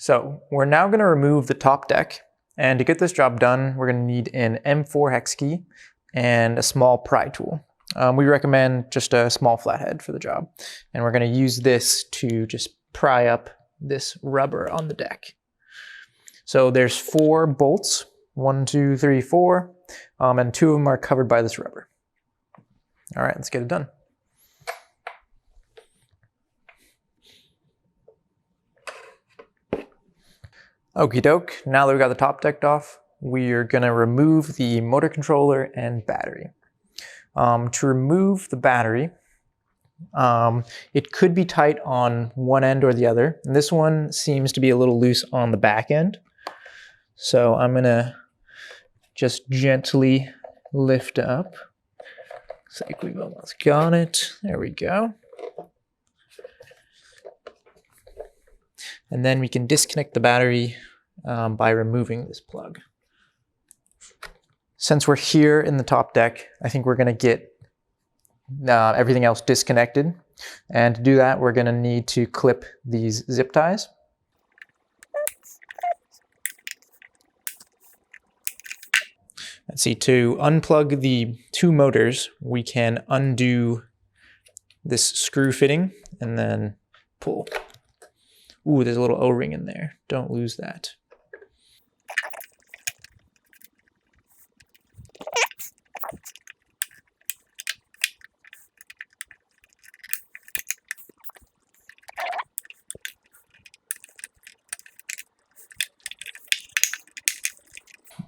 So we're now going to remove the top deck, and to get this job done, we're going to need an M4 hex key and a small pry tool. We recommend just a small flathead for the job, and we're going to use this to just pry up this rubber on the deck. So there's 4 bolts, 1, 2, 3, 4, and 2 of them are covered by this rubber. All right, let's get it done. Okie doke, now that we've got the top decked off, we are going to remove the motor controller and battery. To remove the battery, it could be tight on one end or the other. And this one seems to be a little loose on the back end. So I'm going to just gently lift up. Looks like we've almost got it. There we go. And then we can disconnect the battery by removing this plug. Since we're here in the top deck, I think we're going to get everything else disconnected. And to do that, we're going to need to clip these zip ties. Let's see, to unplug the 2 motors, we can undo this screw fitting and then pull. Ooh, there's a little O-ring in there. Don't lose that.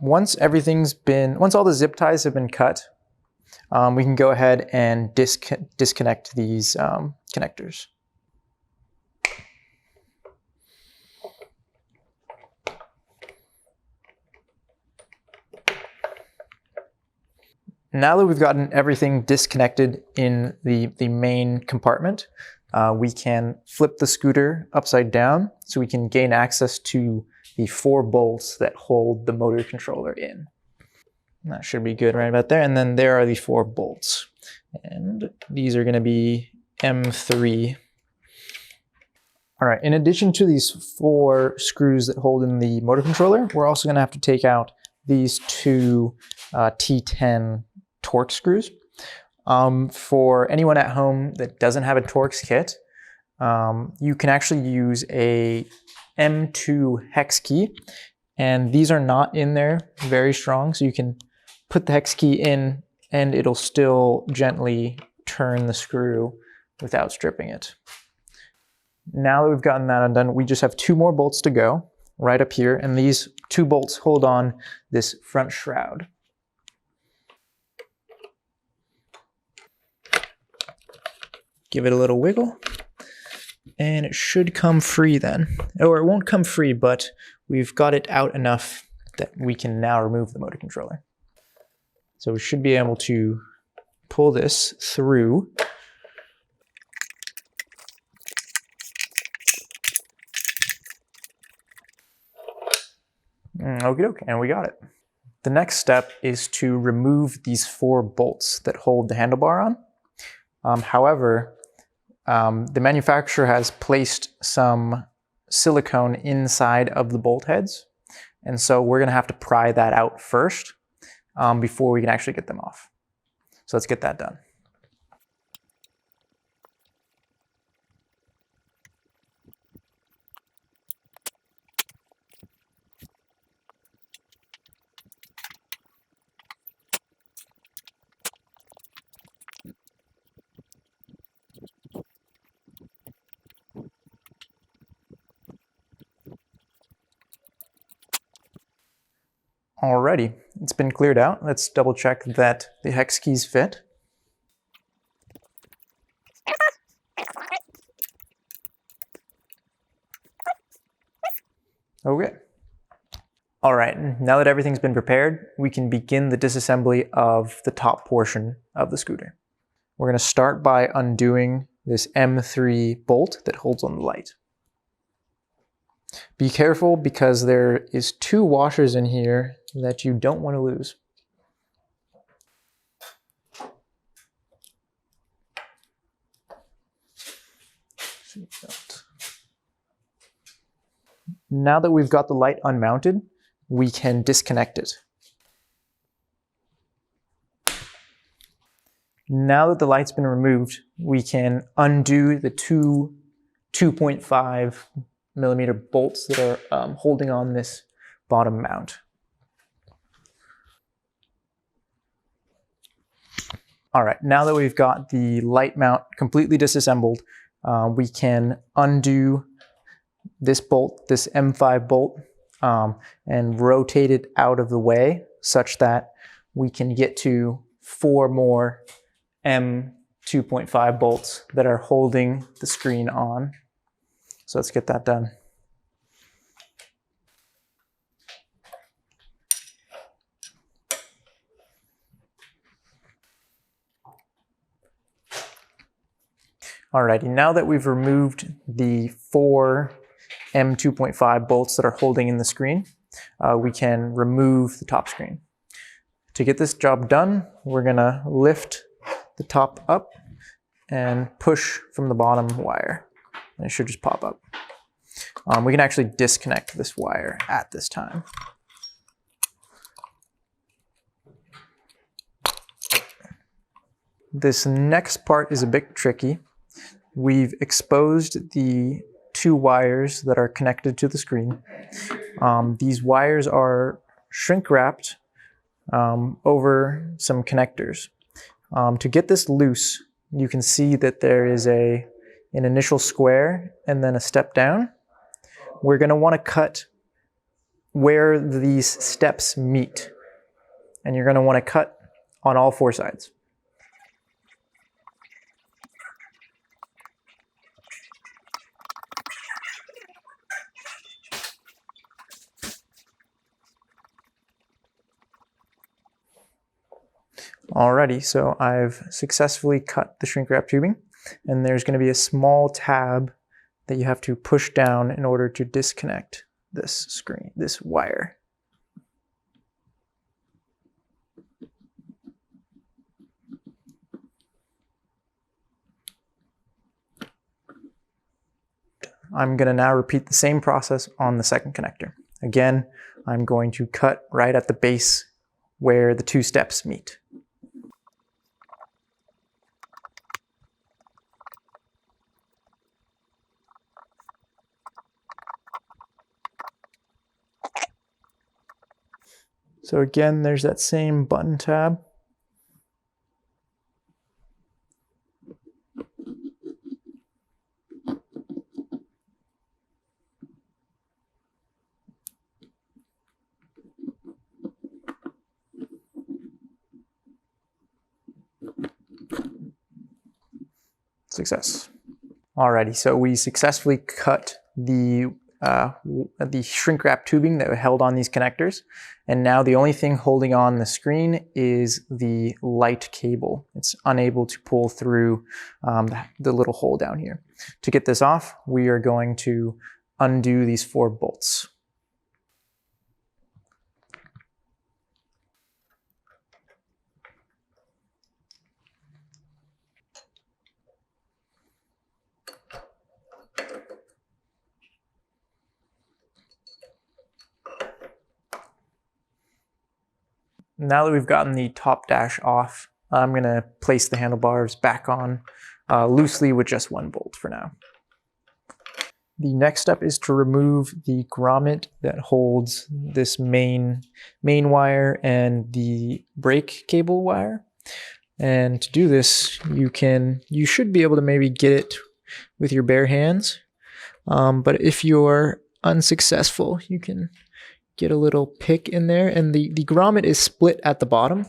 Once all the zip ties have been cut, we can go ahead and disconnect these connectors. Now that we've gotten everything disconnected in the main compartment, we can flip the scooter upside down so we can gain access to the 4 bolts that hold the motor controller in. That should be good right about there. And then there are the 4 bolts. And these are going to be M3. All right, in addition to these 4 screws that hold in the motor controller, we're also going to have to take out these 2 T10 Torx screws. For anyone at home that doesn't have a Torx kit, you can actually use a M2 hex key, and these are not in there very strong, so you can put the hex key in and it'll still gently turn the screw without stripping it. Now that we've gotten that undone, we just have 2 more bolts to go right up here, and these 2 bolts hold on this front shroud. Give it a little wiggle, and it should come free then. Or it won't come free, but we've got it out enough that we can now remove the motor controller. So we should be able to pull this through. Okie doke, and we got it. The next step is to remove these 4 bolts that hold the handlebar on. However, the manufacturer has placed some silicone inside of the bolt heads, and so we're going to have to pry that out first before we can actually get them off. So let's get that done. Alrighty, it's been cleared out. Let's double check that the hex keys fit. Okay. All right, now that everything's been prepared, we can begin the disassembly of the top portion of the scooter. We're going to start by undoing this M3 bolt that holds on the light. Be careful because there is 2 washers in here that you don't want to lose. Now that we've got the light unmounted, we can disconnect it. Now that the light's been removed, we can undo the two 2.5 millimeter bolts that are holding on this bottom mount. All right, now that we've got the light mount completely disassembled, we can undo this bolt, this M5 bolt, and rotate it out of the way such that we can get to 4 more M2.5 bolts that are holding the screen on. So let's get that done. Alrighty, now that we've removed the 4 M2.5 bolts that are holding in the screen, we can remove the top screen. To get this job done, we're gonna lift the top up and push from the bottom wire. And it should just pop up. We can actually disconnect this wire at this time. This next part is a bit tricky. We've exposed the 2 wires that are connected to the screen. These wires are shrink wrapped over some connectors. To get this loose, you can see that there is an initial square and then a step down. We're going to want to cut where these steps meet. And you're going to want to cut on all 4 sides. Alrighty, so I've successfully cut the shrink wrap tubing, and there's going to be a small tab that you have to push down in order to disconnect this wire. I'm going to now repeat the same process on the second connector. Again, I'm going to cut right at the base where the 2 steps meet. So again, there's that same button tab. Success. Alrighty, so we successfully cut the shrink wrap tubing that held on these connectors, and now the only thing holding on the screen is the light cable. It's unable to pull through the little hole down here. To get this off, we are going to undo these 4 bolts. Now that we've gotten the top dash off, I'm going to place the handlebars back on loosely with just 1 bolt for now. The next step is to remove the grommet that holds this main wire and the brake cable wire. And to do this, you should be able to maybe get it with your bare hands. But if you're unsuccessful, you can get a little pick in there, and the grommet is split at the bottom.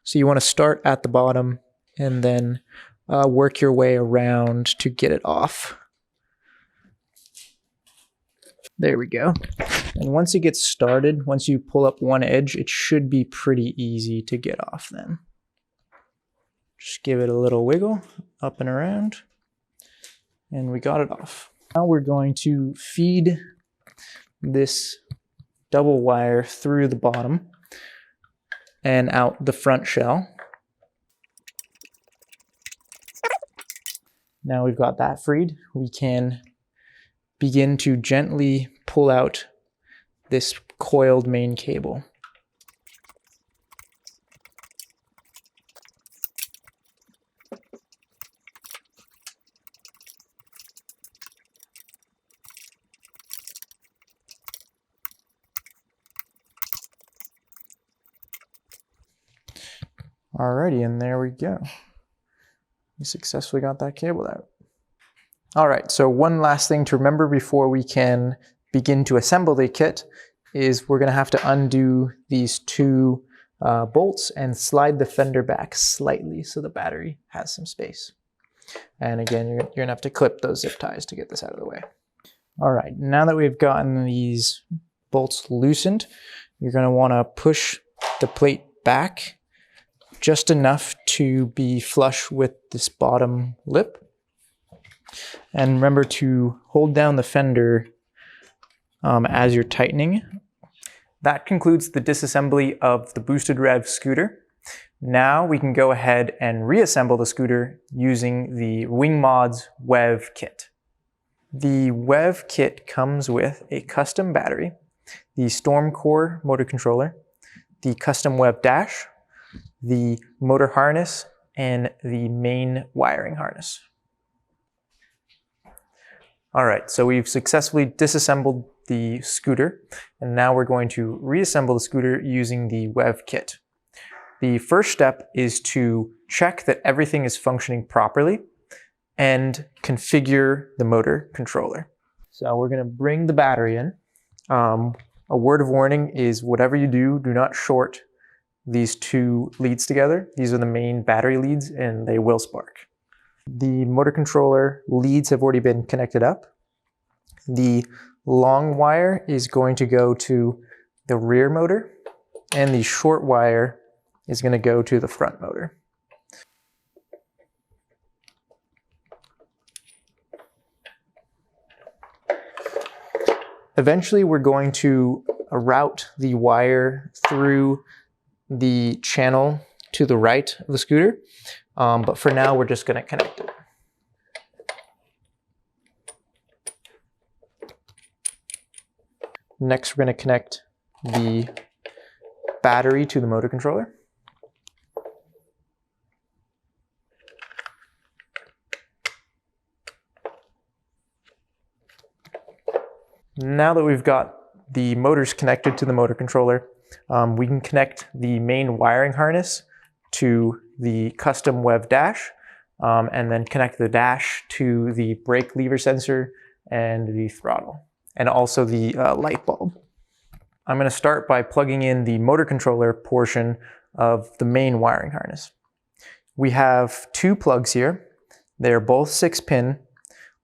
So you want to start at the bottom and then work your way around to get it off. There we go. And once it gets started, once you pull up one edge, it should be pretty easy to get off then. Just give it a little wiggle up and around, and we got it off. Now we're going to feed this double wire through the bottom and out the front shell. Now we've got that freed, we can begin to gently pull out this coiled main cable. Alrighty, and there we go. We successfully got that cable out. All right, so one last thing to remember before we can begin to assemble the kit is we're gonna have to undo these two bolts and slide the fender back slightly so the battery has some space. And again, you're gonna have to clip those zip ties to get this out of the way. All right, now that we've gotten these bolts loosened, you're gonna wanna push the plate back just enough to be flush with this bottom lip. And remember to hold down the fender as you're tightening. That concludes the disassembly of the boosted rev scooter. Now we can go ahead and reassemble the scooter using the WingMods WEV kit. The WEV kit comes with a custom battery, the Storm Core motor controller, the custom WEV dash, the motor harness, and the main wiring harness. All right, so we've successfully disassembled the scooter, and now we're going to reassemble the scooter using the WEV kit. The first step is to check that everything is functioning properly and configure the motor controller. So we're gonna bring the battery in. A word of warning is whatever you do, do not short these two leads together. These are the main battery leads and they will spark. The motor controller leads have already been connected up. The long wire is going to go to the rear motor and the short wire is going to go to the front motor. Eventually we're going to route the wire through the channel to the right of the scooter, but for now we're just going to connect it. Next we're going to connect the battery to the motor controller. Now that we've got the motors connected to the motor controller, we can connect the main wiring harness to the custom WEV dash, and then connect the dash to the brake lever sensor and the throttle, and also the light bulb. I'm going to start by plugging in the motor controller portion of the main wiring harness. We have two plugs here. They're both 6-pin.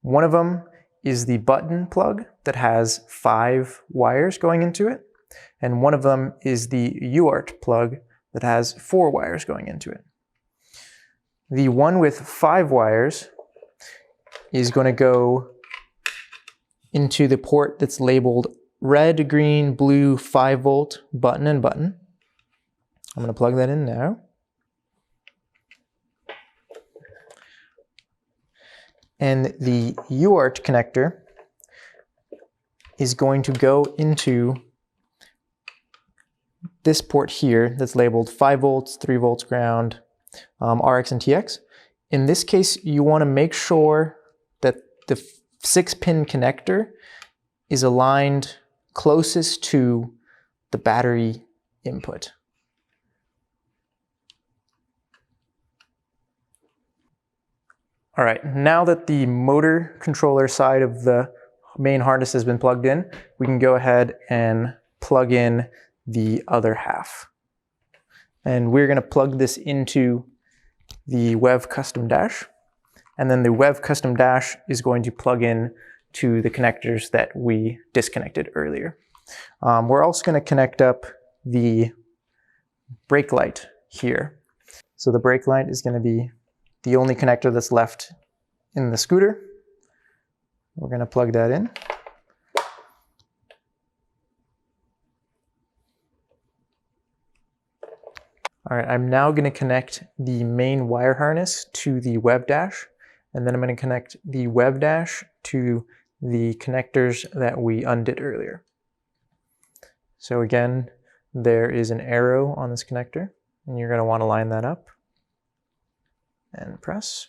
One of them is the button plug that has 5 wires going into it, and one of them is the UART plug that has 4 wires going into it. The one with 5 wires is going to go into the port that's labeled red, green, blue, 5-volt button and button. I'm going to plug that in now. And the UART connector is going to go into this port here that's labeled 5 volts, 3 volts ground, RX and TX. In this case, you want to make sure that the 6-pin connector is aligned closest to the battery input. All right, now that the motor controller side of the main harness has been plugged in, we can go ahead and plug in the other half. And we're going to plug this into the WEV custom dash. And then the WEV custom dash is going to plug in to the connectors that we disconnected earlier. We're also going to connect up the brake light here. So the brake light is going to be the only connector that's left in the scooter. We're going to plug that in. All right, I'm now going to connect the main wire harness to the WEV dash, and then I'm going to connect the WEV dash to the connectors that we undid earlier. So again, there is an arrow on this connector, and you're going to want to line that up and press.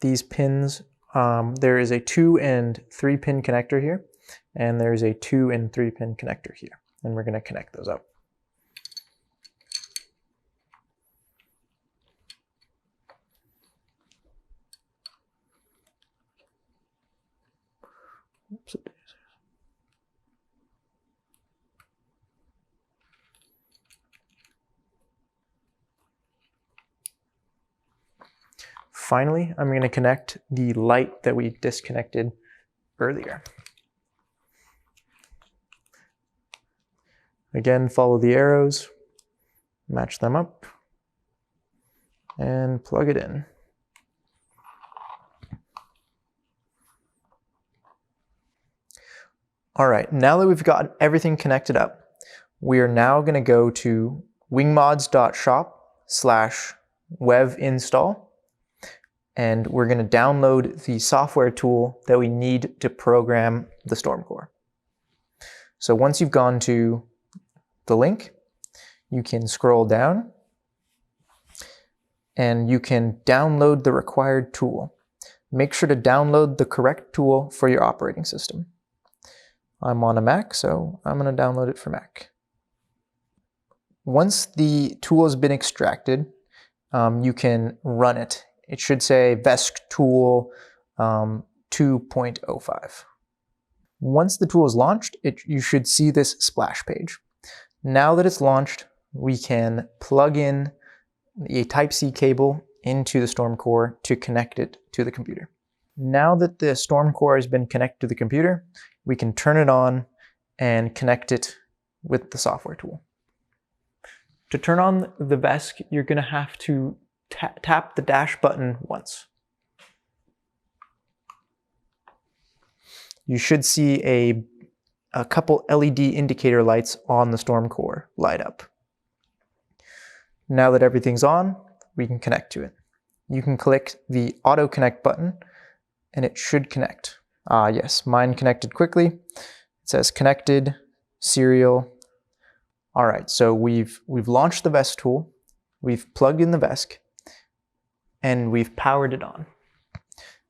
These pins, there is a 2 and 3 pin connector here, and there's a 2 and 3 pin connector here, and we're going to connect those up. Oops. Finally, I'm going to connect the light that we disconnected earlier. Again, follow the arrows, match them up, and plug it in. All right, now that we've got everything connected up, we are now going to go to wingmods.shop/wevinstall, and we're going to download the software tool that we need to program the Stormcore. So once you've gone to the link, you can scroll down and you can download the required tool. Make sure to download the correct tool for your operating system. I'm on a Mac, so I'm going to download it for Mac. Once the tool has been extracted, you can run it. It should say VESC tool 2.05. Once the tool is launched, you should see this splash page. Now that it's launched, we can plug in a Type-C cable into the Stormcore to connect it to the computer. Now that the Stormcore has been connected to the computer, we can turn it on and connect it with the software tool. To turn on the VESC, you're going to have to tap the dash button once. You should see a couple LED indicator lights on the Stormcore light up. Now that everything's on, we can connect to it. You can click the Auto Connect button and it should connect. Yes, mine connected quickly. It says connected, serial. All right, so we've launched the VESC tool, we've plugged in the VESC, and we've powered it on.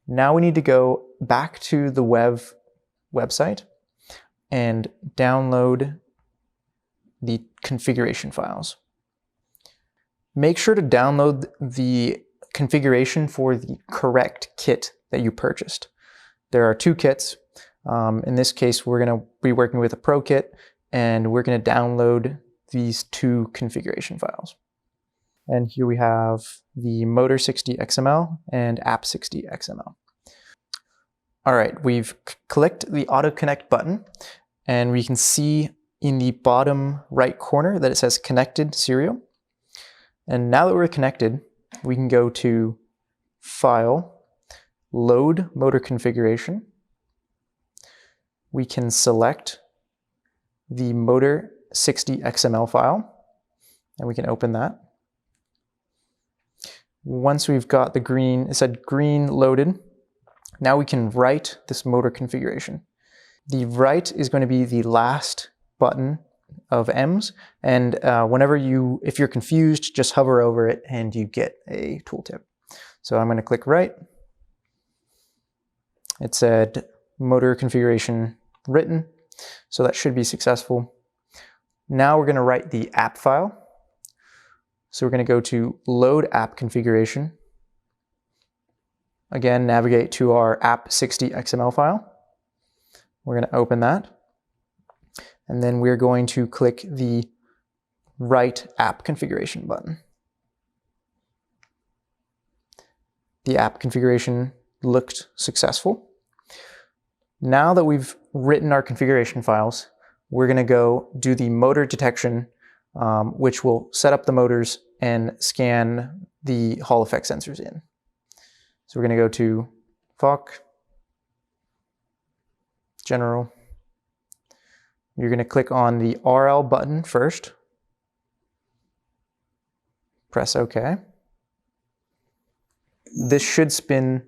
Now we need to go back to the website and download the configuration files. Make sure to download the configuration for the correct kit that you purchased. There are 2 kits. In this case, we're going to be working with a Pro kit, and we're going to download these 2 configuration files. And here we have the Motor 60 XML and App 60 XML. All right, we've clicked the Auto Connect button, and we can see in the bottom right corner that it says Connected Serial. And now that we're connected, we can go to File, Load Motor Configuration. We can select the Motor 60 XML file, and we can open that. Once we've got the green, it said green loaded, now we can write this motor configuration. The write is going to be the last button of M's, and if you're confused, just hover over it and you get a tooltip. So I'm going to click write. It said motor configuration written, so that should be successful. Now we're going to write the app file. So we're going to go to load app configuration. Again, navigate to our app 60 XML file. We're going to open that. And then we're going to click the write app configuration button. The app configuration looked successful. Now that we've written our configuration files, we're going to go do the motor detection, which will set up the motors and scan the Hall effect sensors in. So we're going to go to FOC, General. You're going to click on the RL button first. Press OK. this should spin.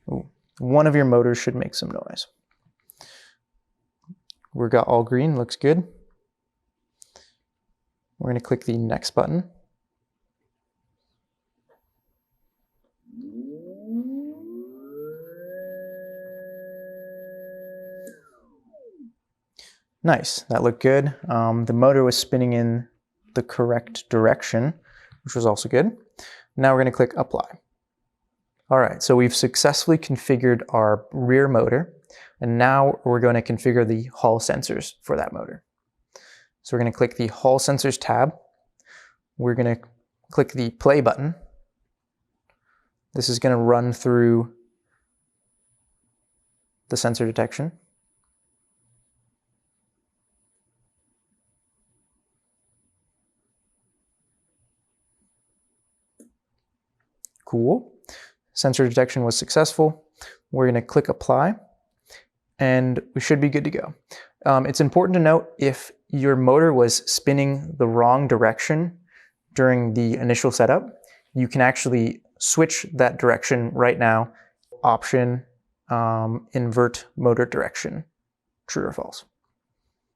Ooh, one of your motors should make some noise. We've got all green, looks good. We're going to click the next button. Nice, that looked good. The motor was spinning in the correct direction, which was also good. Now we're going to click apply. All right, so we've successfully configured our rear motor, and now we're going to configure the hall sensors for that motor. So we're going to click the hall sensors tab. We're going to click the play button. This is going to run through the sensor detection. Cool. Sensor detection was successful. We're going to click apply, and we should be good to go. It's important to note if your motor was spinning the wrong direction during the initial setup, you can actually switch that direction right now. Option, invert motor direction, true or false.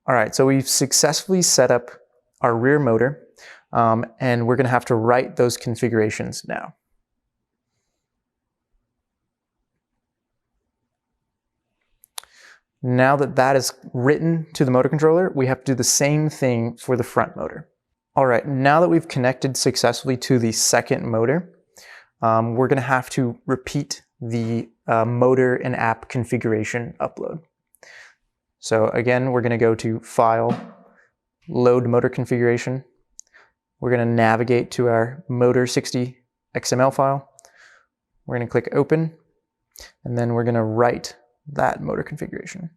All right, so we've successfully set up our rear motor, and we're going to have to write those configurations now. Now that that is written to the motor controller, we have to do the same thing for the front motor. All right, now that we've connected successfully to the second motor, we're going to have to repeat the motor and app configuration upload. So again, we're going to go to File, Load Motor Configuration. We're going to navigate to our motor60 XML file. We're going to click Open, and then we're going to write that motor configuration.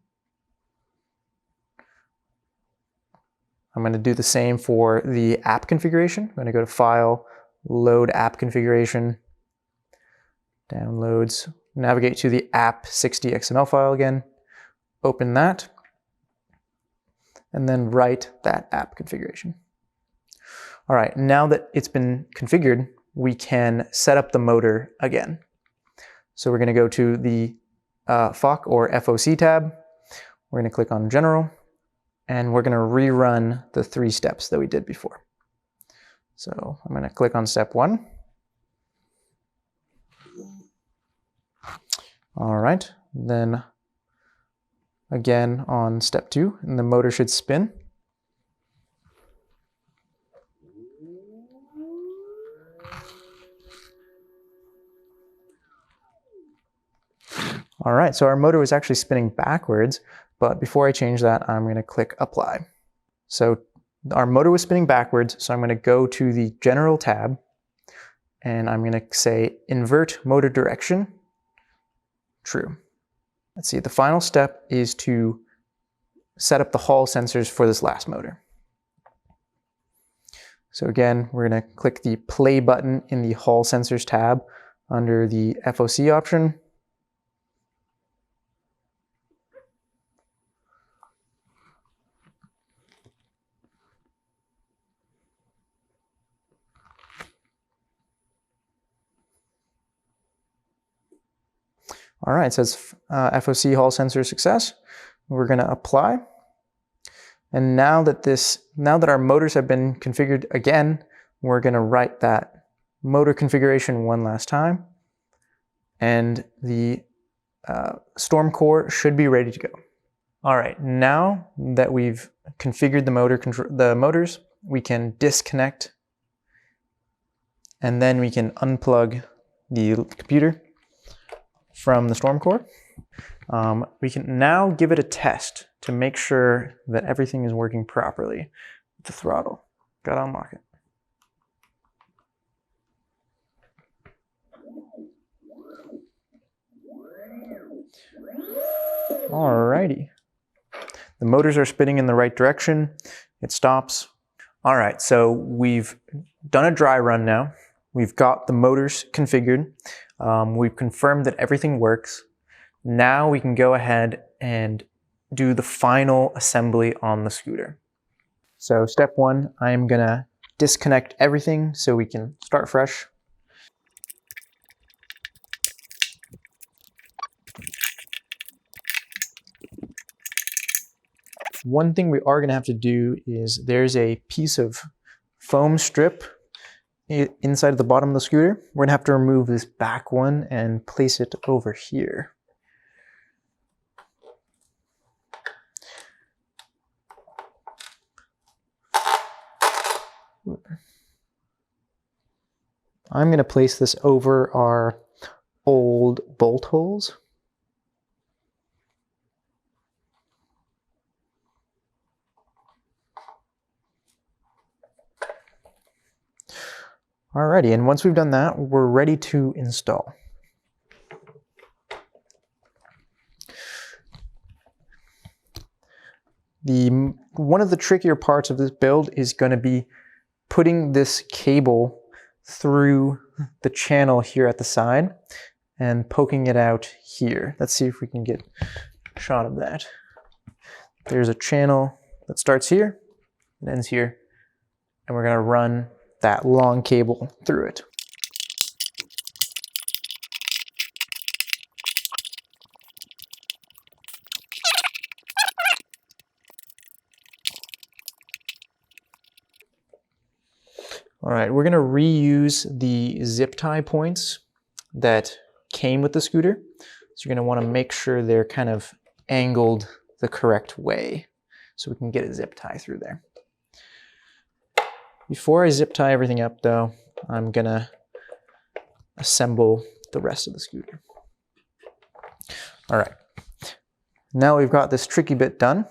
I'm going to do the same for the app configuration. I'm going to go to File, Load App Configuration, Downloads, navigate to the app60 XML file again, open that, and then write that app configuration. All right, now that it's been configured, we can set up the motor again. So we're going to go to the FOC or FOC tab. We're going to click on General, and we're going to rerun the 3 steps that we did before. So I'm going to click on step 1. All right, then again on step 2, and the motor should spin. All right, so our motor was actually spinning backwards, but before I change that, I'm going to click Apply. So our motor was spinning backwards, so I'm going to go to the General tab, and I'm going to say Invert Motor Direction, True. Let's see, the final step is to set up the hall sensors for this last motor. So again, we're going to click the Play button in the Hall Sensors tab under the FOC option. All right, it says FOC Hall Sensor Success. We're going to apply. And now that our motors have been configured again, we're going to write that motor configuration one last time. And the storm core should be ready to go. All right, now that we've configured the motors, we can disconnect, and then we can unplug the computer from the storm core. We can now give it a test to make sure that everything is working properly with the throttle. Gotta unlock it. Alrighty. The motors are spinning in the right direction. It stops. All right, so we've done a dry run now. We've got the motors configured. We've confirmed that everything works. Now we can go ahead and do the final assembly on the scooter. So step 1, I'm gonna disconnect everything so we can start fresh. One thing we are going to have to do is there's a piece of foam strip inside of the bottom of the scooter. We're going to have to remove this back one and place it over here. I'm going to place this over our old bolt holes. Alrighty, and once we've done that, we're ready to install. One of the trickier parts of this build is going to be putting this cable through the channel here at the side and poking it out here. Let's see if we can get a shot of that. There's a channel that starts here and ends here, and we're going to run that long cable through it. All right, we're going to reuse the zip tie points that came with the scooter. So you're going to want to make sure they're kind of angled the correct way so we can get a zip tie through there. Before I zip tie everything up though, I'm going to assemble the rest of the scooter. All right, now we've got this tricky bit done.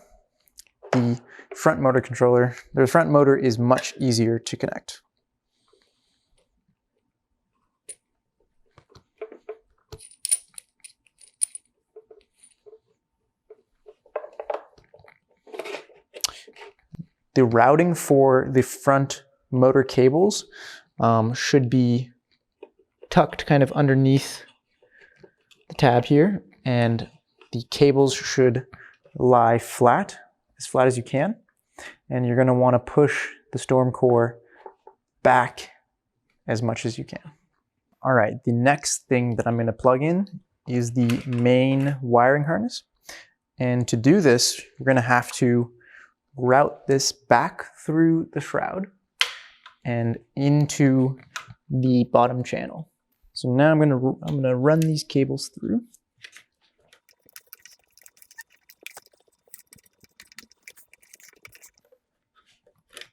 The front motor controller, the front motor is much easier to connect. The routing for the front motor cables should be tucked kind of underneath the tab here, and the cables should lie flat as you can. And you're going to want to push the storm core back as much as you can. All right, the next thing that I'm going to plug in is the main wiring harness. And to do this, we're going to have to route this back through the shroud and into the bottom channel. So now I'm gonna run these cables through.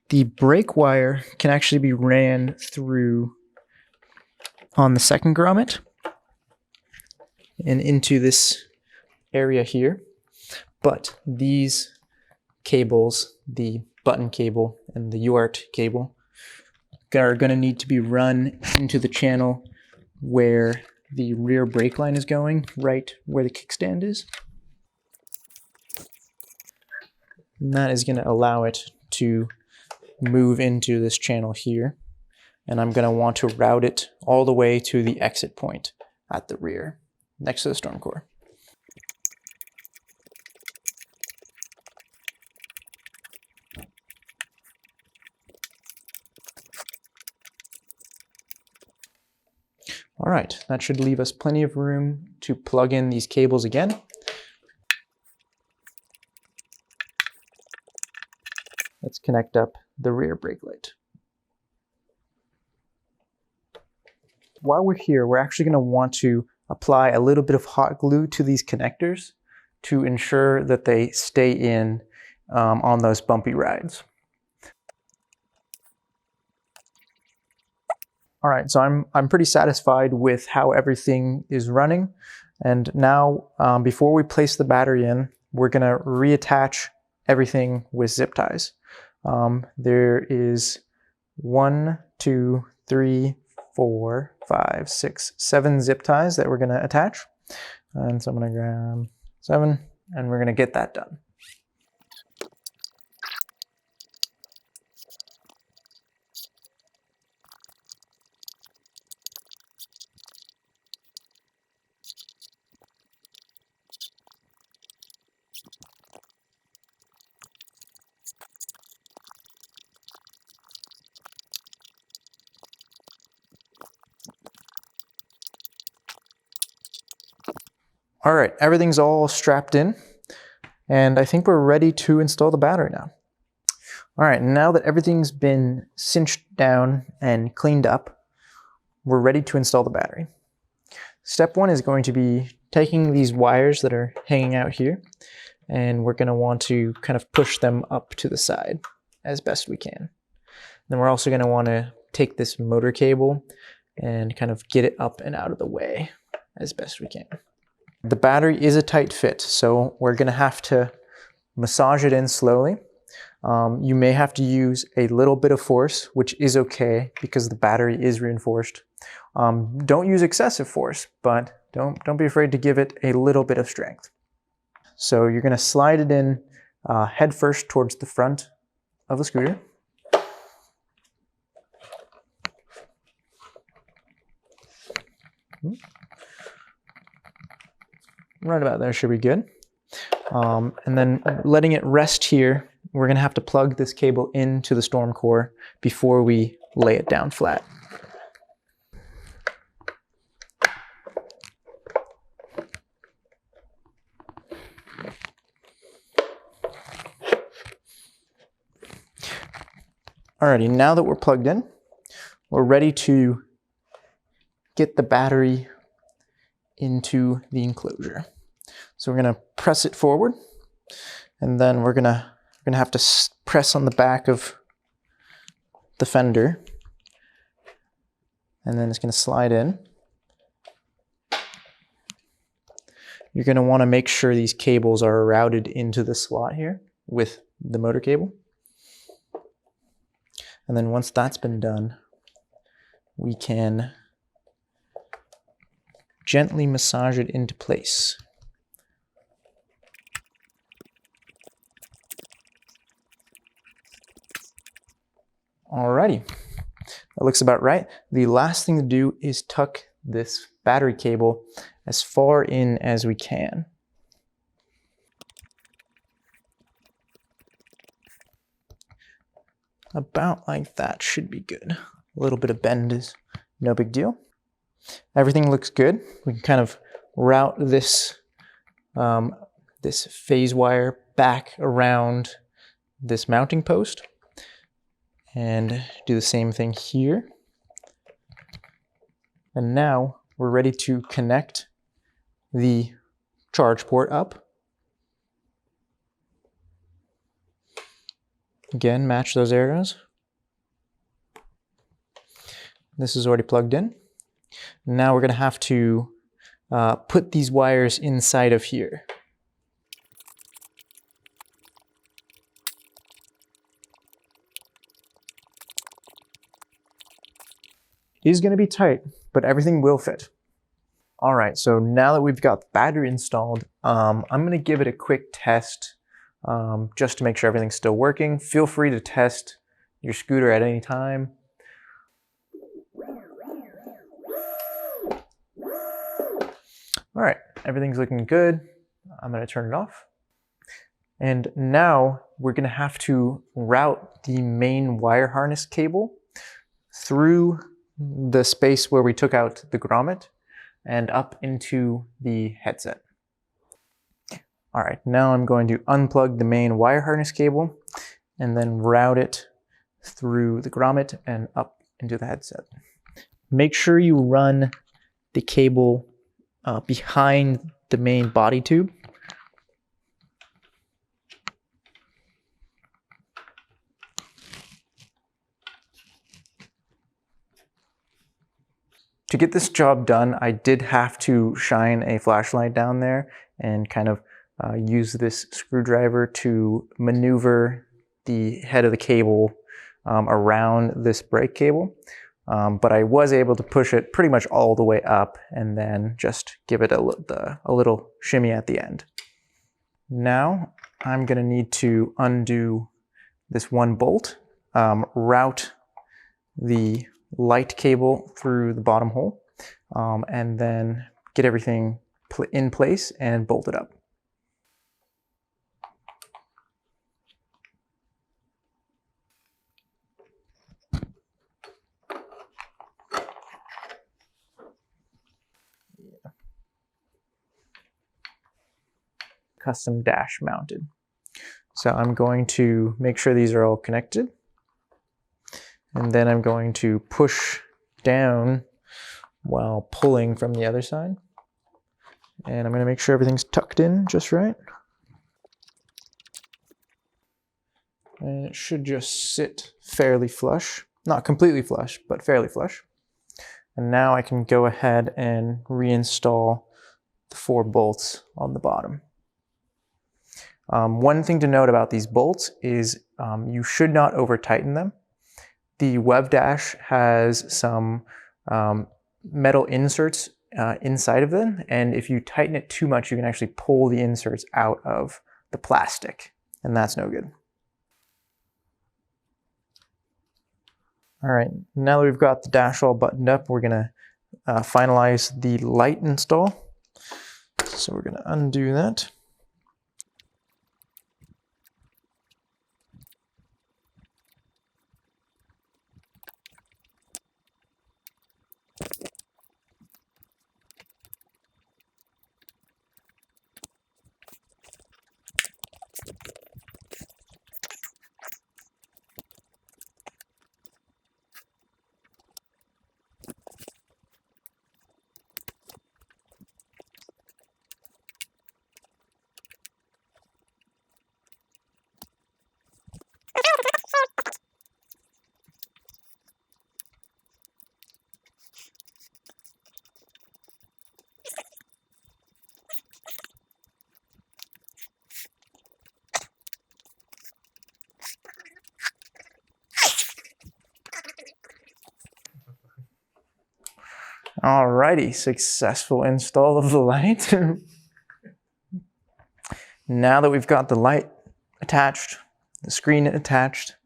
The brake wire can actually be ran through on the second grommet and into this area here, but these cables, the button cable and the UART cable, are going to need to be run into the channel where the rear brake line is going, right where the kickstand is. And that is going to allow it to move into this channel here. And I'm going to want to route it all the way to the exit point at the rear, next to the storm core. All right, that should leave us plenty of room to plug in these cables again. Let's connect up the rear brake light. While we're here, we're actually going to want to apply a little bit of hot glue to these connectors to ensure that they stay in on those bumpy rides. All right, so I'm pretty satisfied with how everything is running. And now, before we place the battery in, we're gonna reattach everything with zip ties. There is 1, 2, 3, 4, 5, 6, 7 zip ties that we're gonna attach. And so I'm gonna grab 7, and we're gonna get that done. All right, everything's all strapped in. And I think we're ready to install the battery now. All right, now that everything's been cinched down and cleaned up, we're ready to install the battery. Step one is going to be taking these wires that are hanging out here, and we're going to want to kind of push them up to the side as best we can. Then we're also going to want to take this motor cable and kind of get it up and out of the way as best we can. The battery is a tight fit, so we're going to have to massage it in slowly. You may have to use a little bit of force, which is okay because the battery is reinforced. Don't use excessive force, but don't be afraid to give it a little bit of strength. So you're going to slide it in head first towards the front of the scooter. Right about there should be good. And then letting it rest here, we're going to have to plug this cable into the storm core before we lay it down flat. Alrighty, now that we're plugged in, we're ready to get the battery into the enclosure. So we're going to press it forward, and then we're gonna have to press on the back of the fender, and then it's going to slide in. You're going to want to make sure these cables are routed into the slot here with the motor cable. And then once that's been done, we can gently massage it into place. Alrighty, that looks about right. The last thing to do is tuck this battery cable as far in as we can. About like that should be good. A little bit of bend is no big deal. Everything looks good. We can kind of route this, this phase wire back around this mounting post and do the same thing here. And now we're ready to connect the charge port up. Again, match those arrows. This is already plugged in. Now we're going to have to put these wires inside of here. It is going to be tight, but everything will fit. All right, so now that we've got the battery installed, I'm going to give it a quick test just to make sure everything's still working. Feel free to test your scooter at any time. All right, everything's looking good. I'm going to turn it off. And now we're going to have to route the main wire harness cable through the space where we took out the grommet and up into the headset. All right, now I'm going to unplug the main wire harness cable and then route it through the grommet and up into the headset. Make sure you run the cable behind the main body tube. To get this job done, I did have to shine a flashlight down there and kind of use this screwdriver to maneuver the head of the cable around this brake cable. But I was able to push it pretty much all the way up and then just give it a little shimmy at the end. Now I'm going to need to undo this one bolt, route the light cable through the bottom hole, and then get everything in place and bolt it up. custom dash mounted. So I'm going to make sure these are all connected. And then I'm going to push down while pulling from the other side. And I'm going to make sure everything's tucked in just right. And it should just sit fairly flush. Not completely flush, but fairly flush. And now I can go ahead and reinstall the 4 bolts on the bottom. One thing to note about these bolts is you should not over tighten them. The web dash has some metal inserts inside of them, and if you tighten it too much, you can actually pull the inserts out of the plastic, and that's no good. All right, now that we've got the dash all buttoned up, we're gonna finalize the light install. So we're gonna undo that. Alrighty, successful install of the light. Now that we've got the light attached, the screen attached,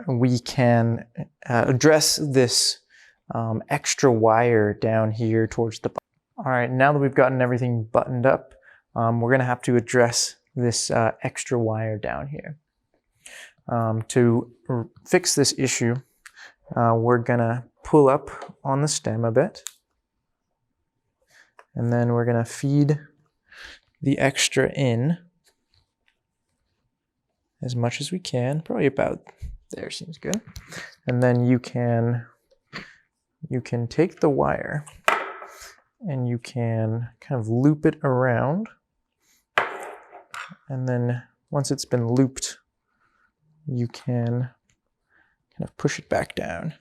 we can address this extra wire down here towards the bottom. All right, now that we've gotten everything buttoned up, we're gonna have to address this extra wire down here. To fix this issue, we're gonna pull up on the stem a bit, and then we're gonna feed the extra in as much as we can, probably about there seems good. And then you can take the wire and you can kind of loop it around, and then once it's been looped, you can kind of push it back down.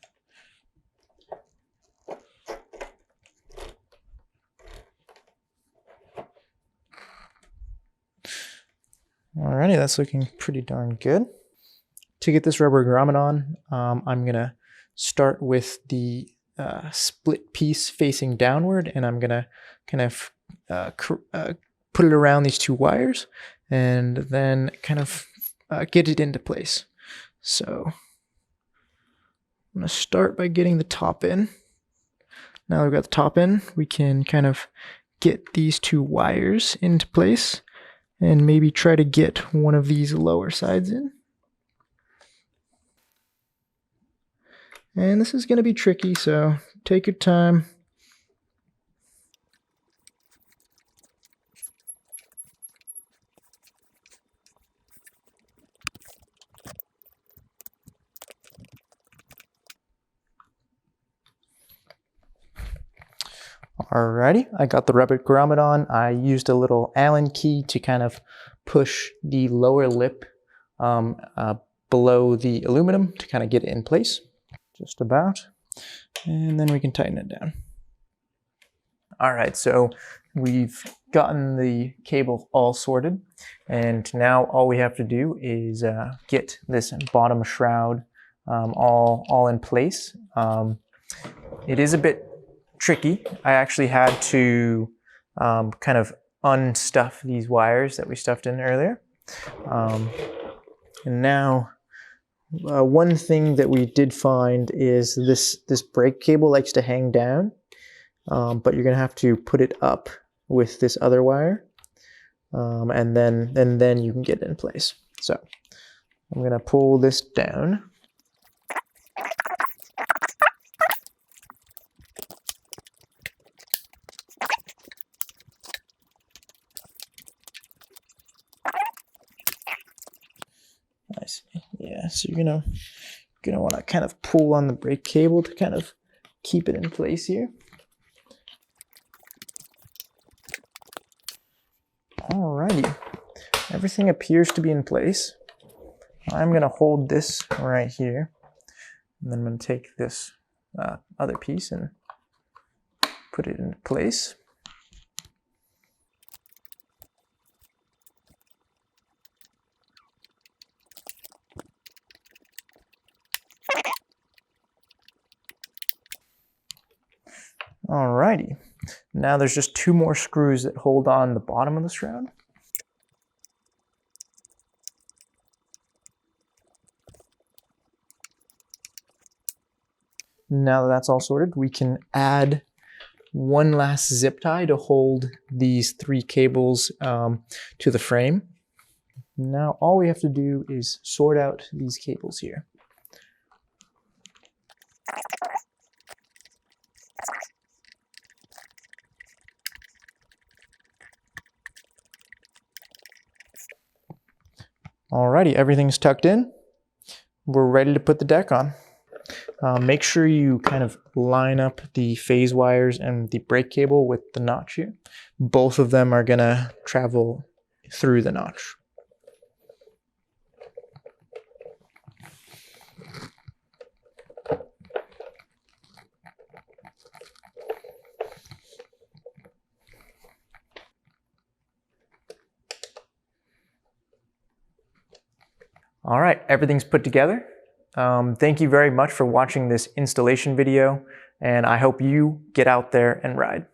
Alrighty, that's looking pretty darn good. To get this rubber grommet on, I'm gonna start with the split piece facing downward, and I'm gonna kind of put it around these 2 wires, and then kind of get it into place. So I'm gonna start by getting the top in. Now that we've got the top in, we can kind of get these 2 wires into place, and maybe try to get one of these lower sides in. And this is going to be tricky, so take your time. Alrighty, I got the rubber grommet on. I used a little Allen key to kind of push the lower lip below the aluminum to kind of get it in place, just about. And then we can tighten it down. All right, so we've gotten the cable all sorted, and now all we have to do is get this bottom shroud all in place. It is a bit tricky. I actually had to kind of unstuff these wires that we stuffed in earlier. And now one thing that we did find is this brake cable likes to hang down, but you're gonna have to put it up with this other wire, and then you can get it in place. So I'm gonna pull this down. Yeah, so you're gonna want to kind of pull on the brake cable to kind of keep it in place here. Alrighty, everything appears to be in place. I'm gonna hold this right here, and then I'm gonna take this other piece and put it in place. Alrighty, now there's just 2 more screws that hold on the bottom of the shroud. Now that that's all sorted, we can add one last zip tie to hold these 3 cables to the frame. Now all we have to do is sort out these cables here. Alrighty, everything's tucked in. We're ready to put the deck on. Make sure you kind of line up the phase wires and the brake cable with the notch here. Both of them are gonna travel through the notch. All right, everything's put together. Thank you very much for watching this installation video, and I hope you get out there and ride.